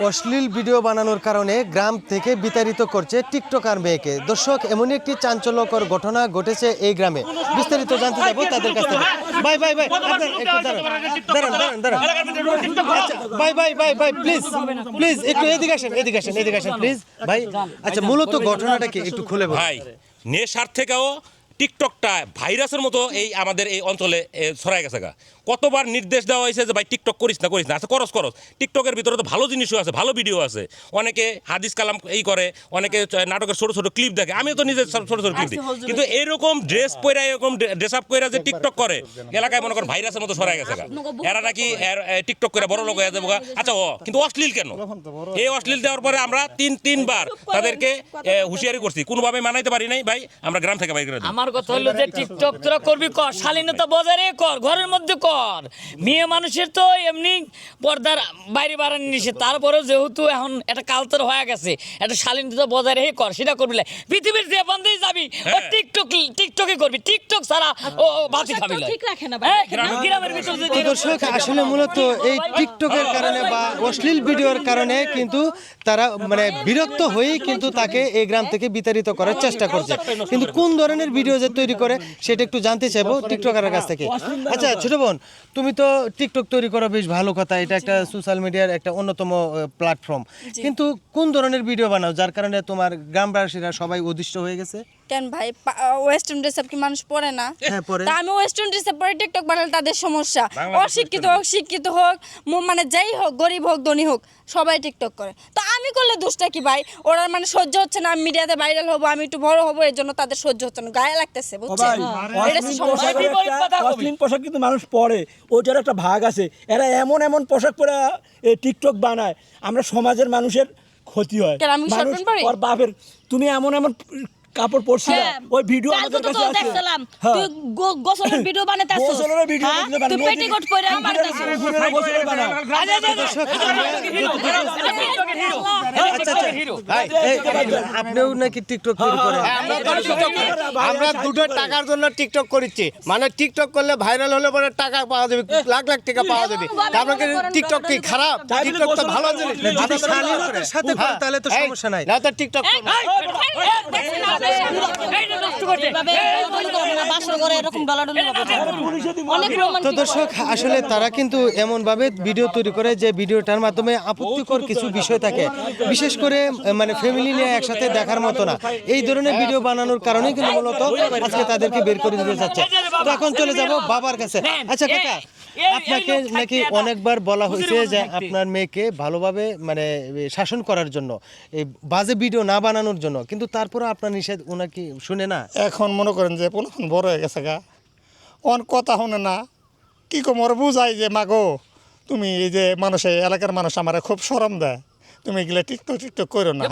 অশ্লীল ভিডিও বানানোর কারণে গ্রাম থেকে বিতাড়িত করছে টিকটকার মেয়েকে। দর্শক, এমনই একটি চাঞ্চল্যকর ঘটনা ঘটেছে এই গ্রামে। বিস্তারিত জানতে যাবো তাদের কাছ থেকে। ভাই ভাই ভাই, আপনার একটু দাঁড়ান। আচ্ছা ভাই প্লিজ প্লিজ একটু এদিকে আসেন প্লিজ ভাই। আচ্ছা, মূলত ঘটনাটা কি একটু খুলে বলুন। ভাই, নেশার থেকেও টিকটকটা ভাইরাসের মতো এই আমাদের এই অঞ্চলে ছড়ায় গেছে। কতবার নির্দেশ দেওয়া হয়েছে যে ভাই টিকটক করিস না আচ্ছা করস টিকটকের ভিতরে তো ভালো জিনিসও আছে, ভালো ভিডিও আছে। অনেকে হাদিস কালাম এই করে, অনেকে নাটকের ছোট ছোট ক্লিপ দেখে। আমিও তো নিজে ছোট ছোট ক্লিপ দিই, কিন্তু এরকম ড্রেস পরে এরকম ড্রেস আপ করে যে টিকটক করে এলাকায় মনে করেন ভাইরাসের মতো ছড়ায় গেছে। এরা নাকি টিকটক করে বড় লোক হয়ে যাবো। আচ্ছা কিন্তু অশ্লীল কেন? এই অশ্লীল দেওয়ার পরে আমরা তিনবার তাদেরকে হুঁশিয়ারি করছি, কোনোভাবে মানাইতে পারি নাই। ভাই আমরা গ্রাম থেকে বাইরে আমার কথা হলো যে টিকটক তোরা করবি কর, শালীনতা বজায় কর, ঘরের মধ্যে কর। মেয়ে মানুষের তো এমনি পর্দার বাইরে বাড়ানি নিষেধ, তারপরেও যেহেতু এখন একটা কালচার হয়ে গেছে, একটা শালীনতা বজায় রেখে কর, সেটা করবি। পৃথিবীর যে বন্ধেই যাবি ও টিকটকে করবি, টিকটক ছাড়া ও বাতি খাবি। দর্শক, আসলে মূলত এই টিকটকের কারণে বা অশ্লীল ভিডিওর কারণে কিন্তু তারা মানে বিরক্ত হয়েই কিন্তু তাকে এই গ্রাম থেকে বিতাড়িত করার চেষ্টা করছে। কিন্তু কোন ধরনের ভিডিও যে তৈরি করে সেটা একটু জানতে চাইবো টিকটকারের কাছ থেকে। আচ্ছা ছোট বোন, তুমি তো টিকটক তৈরি করো, বেশ ভালো কথা, এটা একটা সোশ্যাল মিডিয়ার একটা অন্যতম প্ল্যাটফর্ম। কিন্তু কোন ধরনের ভিডিও বানাও যার কারণে তোমার গ্রামবাসীরা সবাই অধিষ্ঠ হয়ে গেছে? কেন ভাই, ওয়েস্টার্ন ড্রেস আপ কি মানুষ পরে না? তা আমি ওয়েস্টার্ন ড্রেস আপ পরে টিকটক বানালে তাদের সমস্যা। অশিক্ষিত হোক, শিক্ষিত হোক, মানে যাই হোক, গরিব হোক, ধনী হোক, সবাই টিকটক করে। তো আমি করলে দোষটা কি ভাই? ওরা মানে সহ্য হচ্ছে না, আমি মিডিয়াতে ভাইরাল হবো, আমি একটু বড় হবো, এর জন্য তাদের সহ্য হচ্ছে না, গায়ে লাগতেছে, বুঝছেন? এটা সমস্যা। অশ্লীল পোশাক কিন্তু মানুষ পরে, ওইটার একটা ভাগ আছে। এরা এমন পোশাক পরে টিকটক বানায়, আমরা সমাজের মানুষের ক্ষতি হয়। ওর বাপের তুমি এমন কাপড় পরছিস, ওই ভিডিও আমাদের কাছে আছে। তুই গোসলের ভিডিও বানাইতাছিস, গোসলের ভিডিও তুই পেটিকোট পরে বানাইতাছিস, গোসলের বানা। আপনিও নাকি টিকটক তৈরি করেন? আমরা দুটো টাকার জন্য টিকটক করেছি, মানে টিকটক করলে ভাইরাল হলে পরে টাকা পাওয়া যাবে, লাখ লাখ টাকা পাওয়া যাবে। আপনাকে টিকটক কি খারাপ? টিকটক তো ভালো জিনিস। যদি শালীনতার সাথে করেন তাহলে তো সমস্যা নাই। না তো টিকটক তো দর্শক, আসলে তারা কিন্তু এমন ভাবে ভিডিও তৈরি করে যে ভিডিওটার মাধ্যমে আপত্তিকর কিছু বিষয় থাকে, বিশেষ করে মানে ফ্যামিলি নিয়ে একসাথে দেখার মতো না। এই ধরনের ভিডিও বানানোর কারণে কিন্তু মূলত আজকে তাদেরকে বের করে দিতে চাচ্ছে। তো এখন চলে যাব বাবার কাছে। আচ্ছা কাকা, আপনাকে নাকি অনেকবার বলা হয়েছে যে আপনার মেয়েকে ভালোভাবে মানে শাসন করার জন্য, এই বাজে ভিডিও না বানানোর জন্য, কিন্তু তারপরে আপনার নিষেধ ওনাকে শুনে না? এখন মনে করেন যে পোলাখন বড় হয়ে গেছে গা, অন কথা শুনে না। কি কম ওর বুঝাই যে মাগো তুমি এই যে মানুষের এলাকার মানুষ আমার খুব শরম দেয়, তুমি এগুলো টিকটক করো না।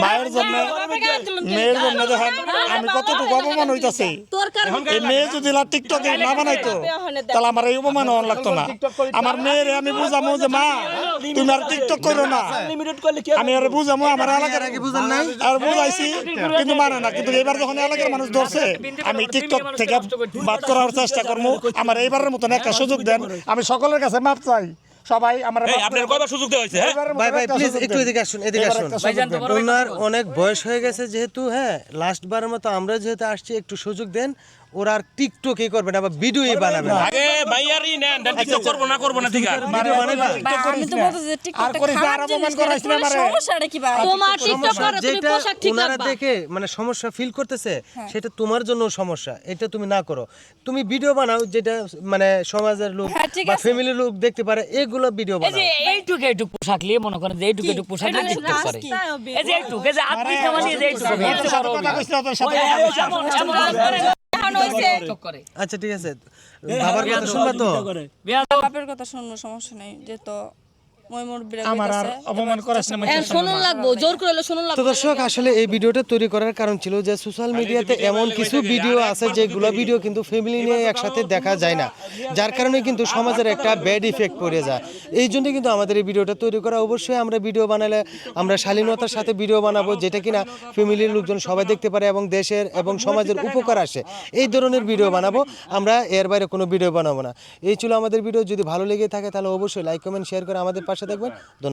মায়ের জন্য মেয়ের জন্য দেখেন আমি কতটুকু অপমান হইতাছি। এই মেয়ে যদি টিকটকে না বানাইতো তাহলে আমার এই অপমান হওয়ার লাগতো না। আমার মেয়ের আমি বুঝামো যে মা তুমি আর টিকটক করো না, আমি আর বুঝামো আমার এলাকার আগে বুঝান নাই আর বুঝাইছি, কিন্তু মানে না। কিন্তু এবার যখন এলাকার মানুষ ধরছে আমি টিকটক থেকে বাদ করার চেষ্টা করবো। আমার এইবারের মতন একটা সুযোগ দেন, আমি সকলের কাছে মাপ চাই। সবাই আমার আপনার কয়বার সুযোগ দেওয়া হয়েছে? ভাই প্লিজ একটু এদিকে আসুন। ওনার অনেক বয়স হয়ে গেছে যেহেতু, হ্যাঁ লাস্ট বারের মতো আমরা যেহেতু আসছি, একটু সুযোগ দেন। ওরা আর টিকটকই করবে না বা ভিডিওই বানাবে না। আগে ভাইয়ারই নেন, টিকটক করব না ঠিক আছে। ভিডিও বানাবে না। আমি তো বলতেছি যে টিকটকটা খারাপ জিনিস, সমস্যাটা কি ভাই? তোমার টিকটক করো, তুমি পোশাক ঠিক ওনারা রাখবা। দেখে মানে সমস্যা ফিল করতেছে, সেটা তোমার জন্য সমস্যা। এটা তুমি না করো, তুমি ভিডিও বানাও যেটা মানে সমাজের লোক বা ফ্যামিলির লোক দেখতে পারে, এগুলো ভিডিও বানাও। এইটুকু পোশাক নিয়ে মনে করেন যে এইটুকু পোশাক নিয়ে টিকটক করে, এই যে এইটুকু, এই যে আপনি কেমন এই যে এইটুকু আচ্ছা ঠিক আছে, বাবার কথা শুনবা তো? বাপের কথা শুনবো, সমস্যা নেই, যেহেতু আমার আর অপমান করাস না। শুনুন লাগবো, জোর করে শুনুন লাগবো। তো দর্শক, আসলে এই ভিডিওটা তৈরি করার কারণ ছিল যে সোশ্যাল মিডিয়াতে এমন কিছু ভিডিও আছে যেগুলো ভিডিও কিন্তু ফ্যামিলি নিয়ে একসাথে দেখা যায় না, যার কারণে কিন্তু সমাজের একটা ব্যাড ইফেক্ট পড়ে যায়। এই জন্য কিন্তু আমাদের এই ভিডিওটা তৈরি করা। অবশ্যই আমরা ভিডিও বানালে আমরা শালীনতার সাথে ভিডিও বানাবো, যেটা কিনা ফ্যামিলির লোকজন সবাই দেখতে পারে এবং দেশের এবং সমাজের উপকার আসে, এই ধরনের ভিডিও বানাবো। আমরা এর বাইরে কোনো ভিডিও বানাবো না। এই ছিল আমাদের ভিডিও। যদি ভালো লেগে থাকে তাহলে অবশ্যই লাইক কমেন্ট শেয়ার করে আমাদের পাশে পাশে থাকবেন। ধন্যবাদ।